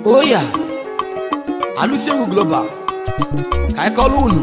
Oya Alusiengu Global ka ikolu unu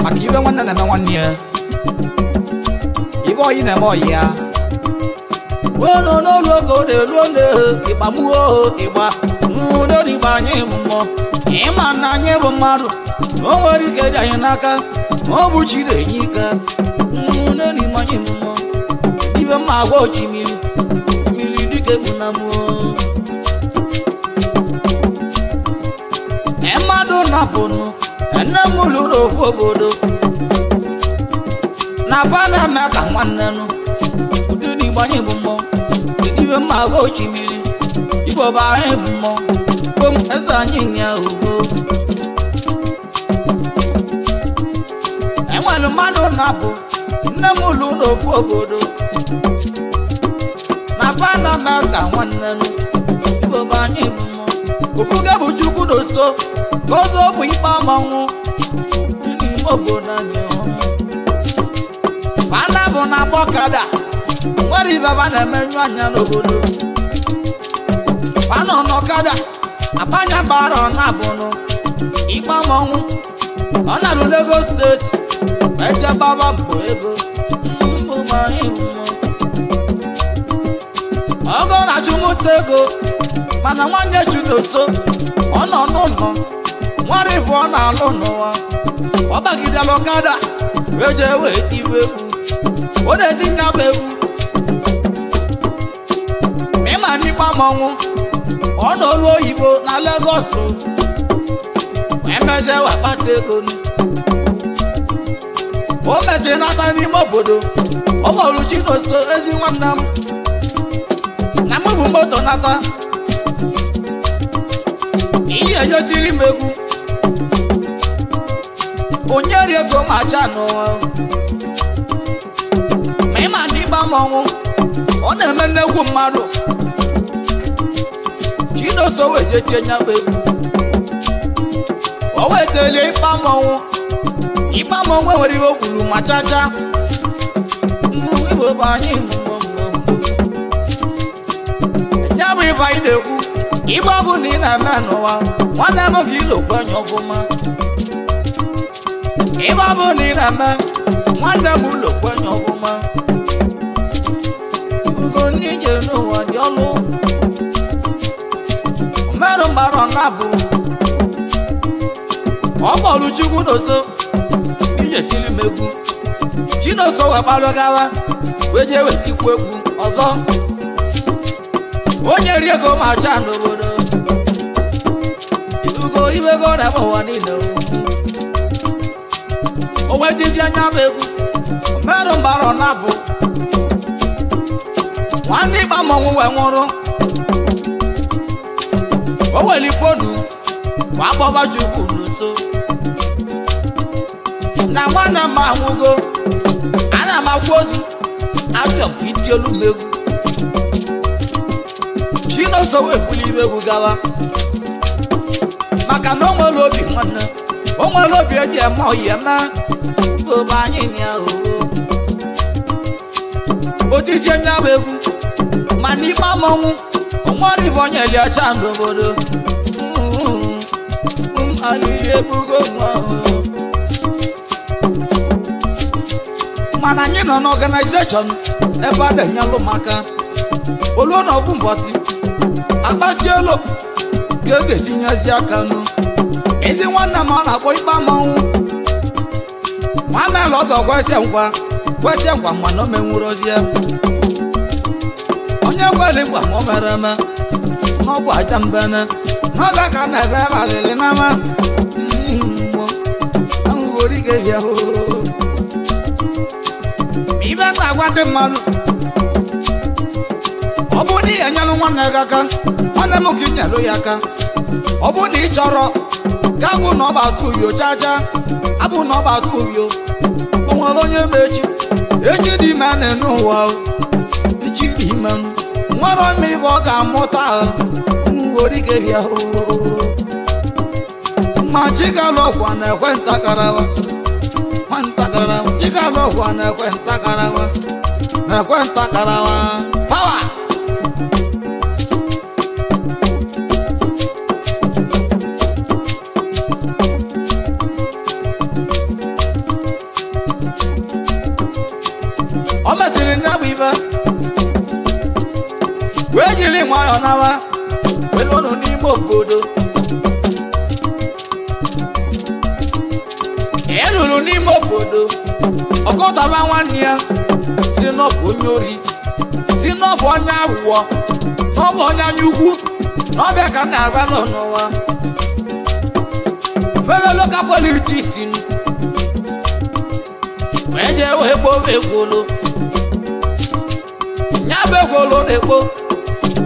maka ibe nwanne na nwanne ya ibe oyi na oyi ya wono no logo de londe iba mu o iba mu do di ba yin mo ima na yin bo maru o wori ke da yin naka o bu chi de yin ka mu no ni ma yin mo ibe ma wo chi mili di ke bu na mu na bono ana mulu do fobodo na bana maka nwanne no uduni gbanye mmo ibe ma go chimiri ibo ba mmo bom azanyi nya ogo enwelu manu na bo na mulu do fobodo na bana maka nwanne no ibo ba mmo ofuga bu chukwu do so gozo bu ipa manwu ni mobo na nyo bana bu na bokada wari baba na menyu anya n'obodo bana no kada abanya baro na bunu ipa manwu ona lu Lagos State eje baba mbo ego mbo ma himu ogo na jumutego mana nwanne chudoso ona no nwari fo na alu nowa obagide lokada weje we ibewu o de dinga bewu me ma ni pa monwu ona olu oyibo na Lagos emeze wa patego ni o meze na ta ni mobodo o mo lu chino so ezi nwannam na mo bu moto nata iye yo tiri megu onyeri ego ma jano me ma ndi ba monwu o na eme nnekwu mmadụ chino so we je tie nya bebu o we tele ipa monwu nwere iwe kwuru ma chacha ibo ba anyị nya bụ ifa idekwu ibo bụ na ị na-eme n'ụwa nwanne m gị ilo kwenye ọfụma ibo bụ na ị na-eme nwanne m ụlọ kwenye ọfụma ibugo n'ije n'ụwa dị ọlụ mmerụ mgbara na-abụ ọ kpọrọ Chukwu doso ije tili m egwu Chinoso wee gbalụgawa wee jee wetikwu egwu ọzọ onye ri ego ma cha n'obodo ibugo ibego na ụwa niile o wee dizi anya m egwu mmerụ mgbara na-abụ nwanne ịgba mmọnwụ wee nwụrụ o weli fonu kwa agbọba Chukwu n'uso na nwanne m anwụgo ana m akwa ozu ajọ m iti olu m egwu Chinoso wee buli ibe egwu gawa maka na o nwere obi nwanne o nwere obi eji eme oyi eme obe anyị nya odizie nya bụ egwu ma n'ikpe mmọnwụ o nwere ibe onye li ọcha n'obodo alili ebugo nwa mana anyị nọ n'organization ebe a na-enyelụ maka olu na ọbụ mbọsị akpasi elu ka e ga-etinyezi aka nụ ezi nwanne m ọ na-akpọ ikpe mmọnwụ nwanne ọ ga-kwesị nkwa mana o menwurozie onye kweli ngwa ma o mere eme n'ọbụ aja mbene n'oge ka na-ebe alịlị n'ama ahụhụrigebia ibe na-agwa ndị mmadụ ọ bụ na ị enyelụ nwanne gị aka nwanne m ka ị nyelụ ya aka ọ bụ na ị chọrọ ga bụ na ọ bụ atụ uyo chacha abụ na ọ bụ atụ uyo o nwere onye ma echi dị ime na-enu ụwa echi dị ime nwere ome ibe ọ ga-amụta ahụhụrigebia ma chigalọgwa na-ekwe ntakarawa chigalọgwa na-ekwe ntakarawa pawa nwayọ nawa welonu n'ime obodo elulu n'ime obodo ọkọtaba nwanne ya si n'ọbụ onye ori si n'ọbụ onye awụọ n'ọbụ onye anya ukwu n'ọbịa ka na-agba n'ụwa mebe local politics wee jee wee gboo egwolo nya bụ egwolo na-ekpo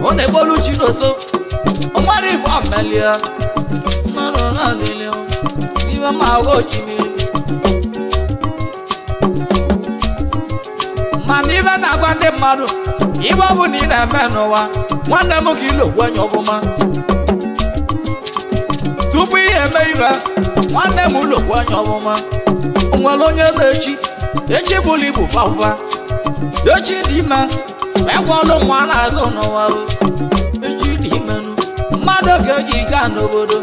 ọ na-egbolu Chidoso ọnwere ife amelia mmanụ na-alịlị n'ime ma agwa ochimiri mana ibe na-agwa ndị mmadụ ibe ọ bụ na ị na-eme n'ụwa nwanne m ka ilokwu anya ọbụma tupu ihe eme ibe nwanne m ulokwu anya ọbụma onwere onye bụ echi bụrụ ibu papa echi dị ime ekwọlụ nwa na-azụ n'ụwa echi dị imenụ mmadụ ga-eji gaa n'obodo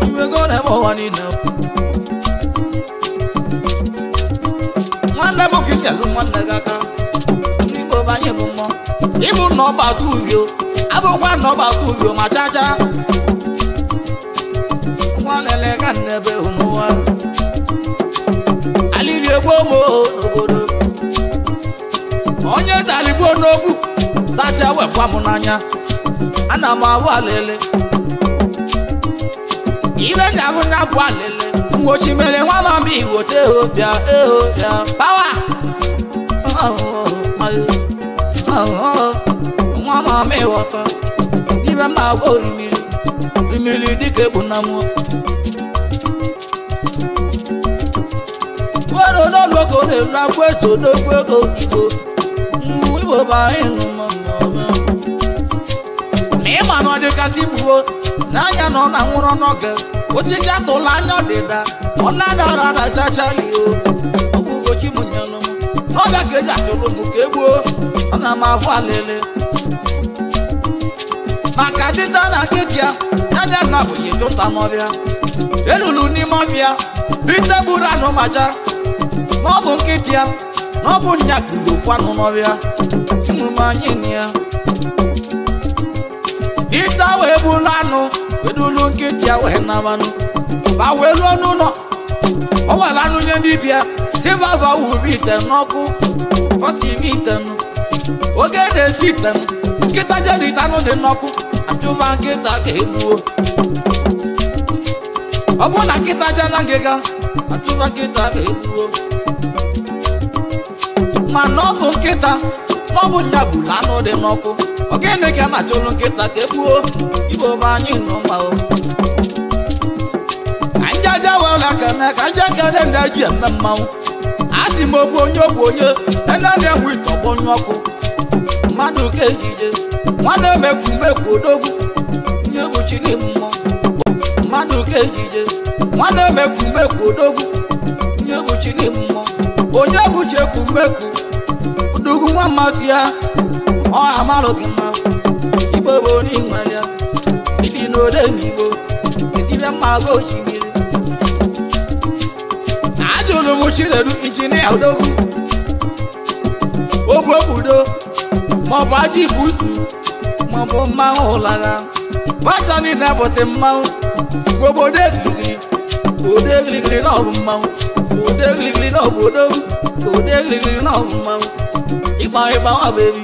iwego na-eme ụwa niile nwanne m ka inyelu nwanne gị aka n'igbo banye m mmụọ ịbụ na ọgbata ubio abụkwa na ọgbata ubio ma chacha nwa lele ka nnebe n'ụwa alili egbo mo n'obodo onye taligbo n'ogbu tasị awekwa m n'anya ana m abụ alele ibe nyabụ na bụ alele mgbochi mere nwa mama iwote bịa pawa nwa mama ịghọta ibe mma agwa orimiri dịka ebu na mmụọ wero n'olu oge ọ na-eru agwa eso n'ogwu ego igbo bụ anyị ma ịma na ọ dịkasị gbuo n'anya na ọ na-anwụrụ n'oge osisi atụla anya ọdịda ọ na-adara adachachali ọ bụ ugochi m nyelụ m n'ọbịa ka eji achụrụ m ka egbuo ọ na m afụ alele maka dịta na nkịtị ya anya na abụghị chụta n'ọbịa elulu n'ime ọbịa dịte gburu anụ maja na ọ bụ nkịtị ya na ọ bụ nya kulu kwanụ n'ọbịa emume anyị na ya dịta wee bulu anụ wedulu nkịtị ya wee nabanụ ba wee luo n'ụlọ ọ were anụ nye ndị bịa sivava wuru ite n'ọkụ ọsi ime itenụ oge na-esi itenụ nkịta jere itanụ dị n'ọkụ achụva nkịta ka egbuo ọ bụ na nkịta jela ngịga achụva nkịta ka egbuo mana ọ bụ nkịta na ọ bụ nya gburu anụ dị n'ọkụ ogene ka na-achụrụ nkịta ka egbuo igbo bụ anyị nọ mma o anjaja wela kene ka njakere ndị eji eme mmanwụ asị m obu onye ene na-enwe ịtọgbọ n'ọkụ mmadụ ka ejije nwanne mekwumekwu odogwu nye bụchi n'ime mmụọ mmadụ ka ejije nwanne mekwumekwu odogwu nye bụchi n'ime mmụọ onye bụchi ekwumekwu odogwu nwa mmasị ya ọ amalụ gị mma igbo bụ n'inwere ya ịdị n'ode n'igbo ịdịbe mma agwa osimiri ajụrụ m Chinedu injinia odogwu obodo maọbụ aja ibusu maọbụ mmanwụ ụlagha bacha niile bụsị mmanwụ obodo egirigiri na ọbụ mmanwụ obodo egirigiri na ọbụ odogwu obodo egirigiri na ọbụ mmanwụ ịgba nwa bebi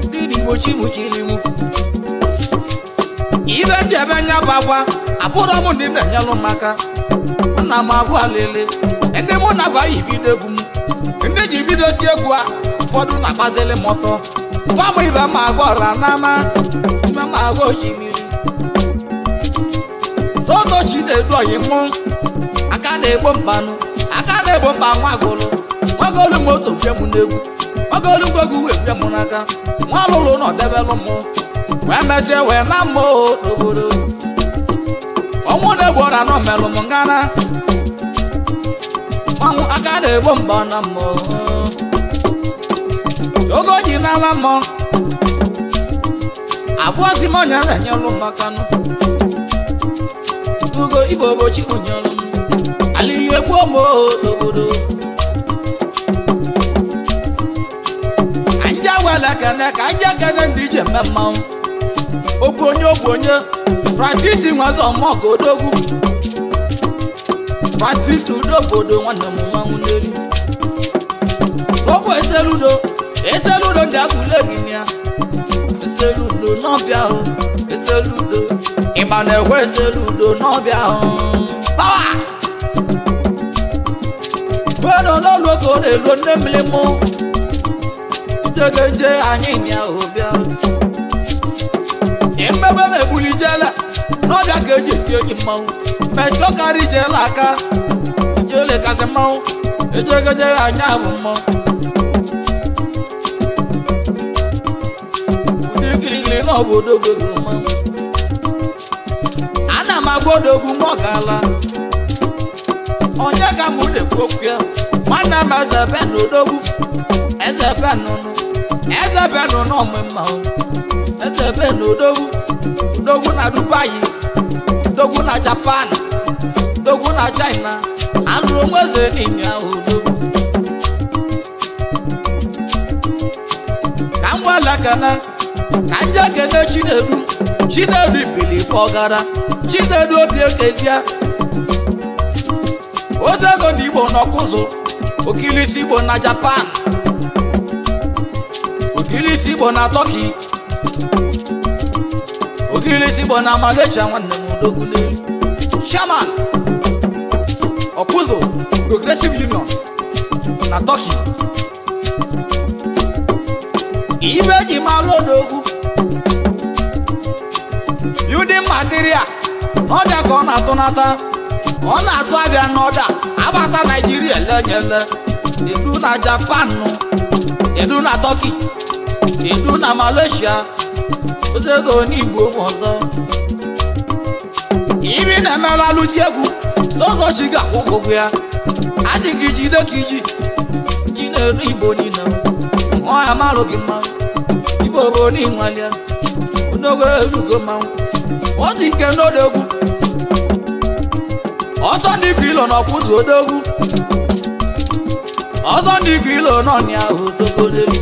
ndị Igbo chimuchiri mụ ibe ji ebe nya bụ agwa abụrụ m ndị na-enyelụ maka ana m abụ alele ndị mụ na baghị bido egwu m ndị ji bido si egwu a ụfọdụ na-agbazili m ọsọ gwa m ibe ma agwa ọra n'ama ime ma agwa osimiri soto Chinedu oyi mụ aka na-egbo mkpanụ aka na-egbo mkpa nwagolu moto bie m n'egwu nwagolu ngwegwu wee bie m n'aka nwa lụlụ na ọdebelụ mụ wee mezie wee na mma obodo ọnwụ na-egbu ọra nọ melụ m ngana nwanwụ aka na-egbo mgba na mmụọ ogo ji n'ama mmụọ abụọzi m onye na-enyelụ makanụ ugo igbo bochi ụnyelụ m alili egbuo m obodo kene ka nje kene ndị ije mmemmanwụ obu onye Francis nwazo moko odogwu Francis udobodo nwanne m nwanwu n'elu ogbo ezeludo ndị agụleri nya ezeludo n'ọbịa ahụ ezeludo ịgba na-ekwe ezeludo n'ọbịa ahụ pawa bueno n'olu oge ọ na-elu nne mmiri mụ jegeje anyị nya obịa emebe megbuli jela n'ọbịa ka eji eti enyi mmanwụ metụ karị jela aka jele kasị mmanwụ ejegeje anya bụ mmanwụ ụdị kirikiri n'obodo gwego mmanwụ ana m agwa odogwu mọgala onye ka mụ na-ekwu okwu ya nwanne m ezebe na odogwu ezebe n'ọmụ mmanwụ ezebe na odogwu na Dubai odogwu na Japan odogwu na China anụ onweze niile ahụ odogwu ka m gwalakana ka nje kene Chinedu ibili kpọgara Chinedu obi ekezia ozego na Igbo n'ọkụzụ okilisi Igbo na Japan okilisi Igbo na Turkey okilisi Igbo na Malaysia nwanne m odogwu n'elu Chairman ọkụzụ Progressive Union na Turkey ibe ji malụ odogwu building material n'ọbịa ka ọ na-atụnata ọ na-atụ abịa n'ọda abata Naijiria lenyele edu na Japan edu na Turkey edu na Malaysia ozego n'Igbo ọzọ ibi na-emela alụsi egwu sọzọ chi ga-akwụkwọ ya adịghị jide ka iji ji na-eru Igbo niile ọya malụ gị mmanwụ Igbo bụ n'inwalia onogo erugo mmanwụ ọ dị nke n'odogwu ọzọ ndị kilo n'ọkwụzụ odogwu ọzọ ndị kilo n'ọnya ahụ otoko n'elu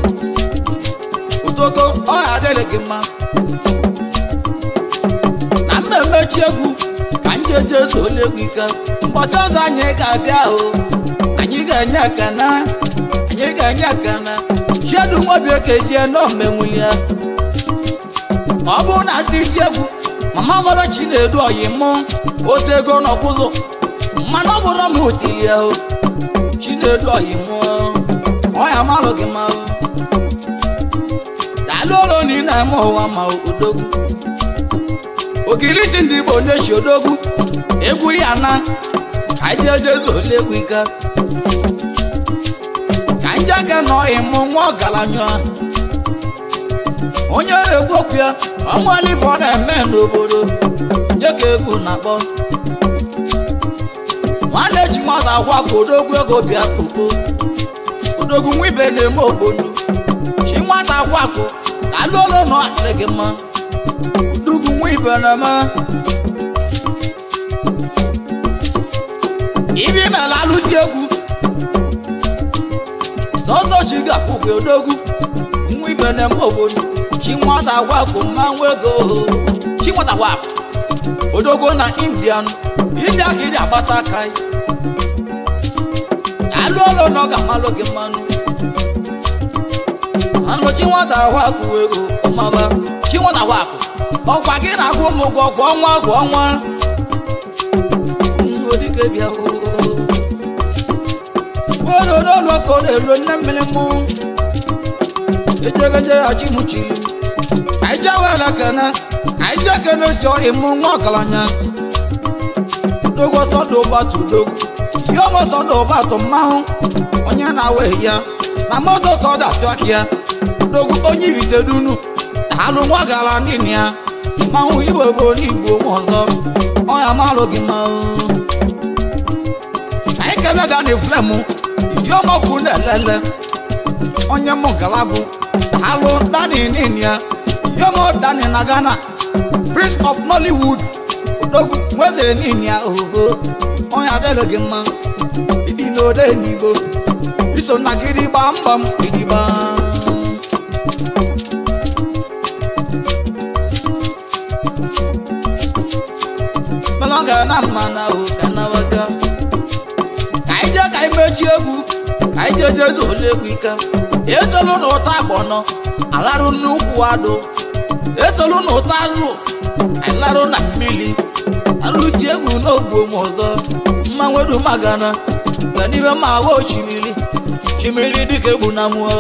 otoko ọya adịghị gị mma na mmemechi egwu ka njeje zole egwu ike mbọsị ọzọ anyị ga-abịa ahụ anyị ga-enye akana chiedu nwobi ekezie n'omenwuli ya ọ bụrụ na ndị isi egwu mama mara Chinedu oyi mụ osego n'ọkwụzụ mmanụ ọ bụrụ m otili ya Chinedu oyi mụ ọya malụ gị ma dalụ ụlọ niile eme ụwa ma odogwu okilisi ndị Igbo na-echi odogwu egwu ya na ka anyị eje zole egwu ike ka njeke nọ ịmụ nwa ọgaranya onye na-ekwu okwu ya ọnwalibe ọ na-eme n'obodo nye ka egwu na-akpọ nwanne ji nwata akwa ka odogwu ego bịa kpokpo odogwu nwa ibe na-eme obodo chi nwata akwakụ ka alụọlụ na ọ adịrị gị mma odogwu nwa ibe na-eme ibi mela alụsi egwu sọzọ chi ga-akpụkwe odogwu nwa ibe na-eme obodo chi nwata akwakụ mmanwụ ego chi nwata akwakụ odogwu na India ka ị agbata aka alụọlụ na ọ ga-amalụ gị mmanụ anụ chi nwata akwakụ ego ọmaba chi nwata akwakụ ọkwa gị na-agwụ ụmụ ụgwọ gwa ọnwa odike bịa n'olu ka ọ na-elu nne mmiri mụ ejegeje achimuchili ka ije wele kene ka ije kene si ọhị mụ nwa ọgaranya dogo sọdụ ụbatụ dogwu ihe ọmụ sọdụ ụbatụ mmanwụ onye na-awe ya na moto ka ọ dapịa aka ya dogwu onye ibite dunu alụ nwa gara nini ya mmanwụ Igbo bụ n'Igbo m ọzọ ọya malụ gị mmanwụ anyị kene ga na eflemu ihe ọmọkwu na-elele onye mụ galagụ alụ Dani nini ya ihe ọmọ Dani na Ghana Prince of Nollywood odogwu nweze nini ya oho ọya adịghị gị mma ịdị n'ode n'Igbo iso na gịrị gbaa mbọ m ịdịgba na mmana o kana wazia kaije kai mechi egwu kaije jezo legwu ika ezolu na ụta agbono alarụ nnukwu ado ezolu na ụta azụ alarụ na mmili alụsi egwu n'ogbo m ọzọ mma nwedu magana na n'ibe ma awa ochimili chimili dịka egbu na mmụọ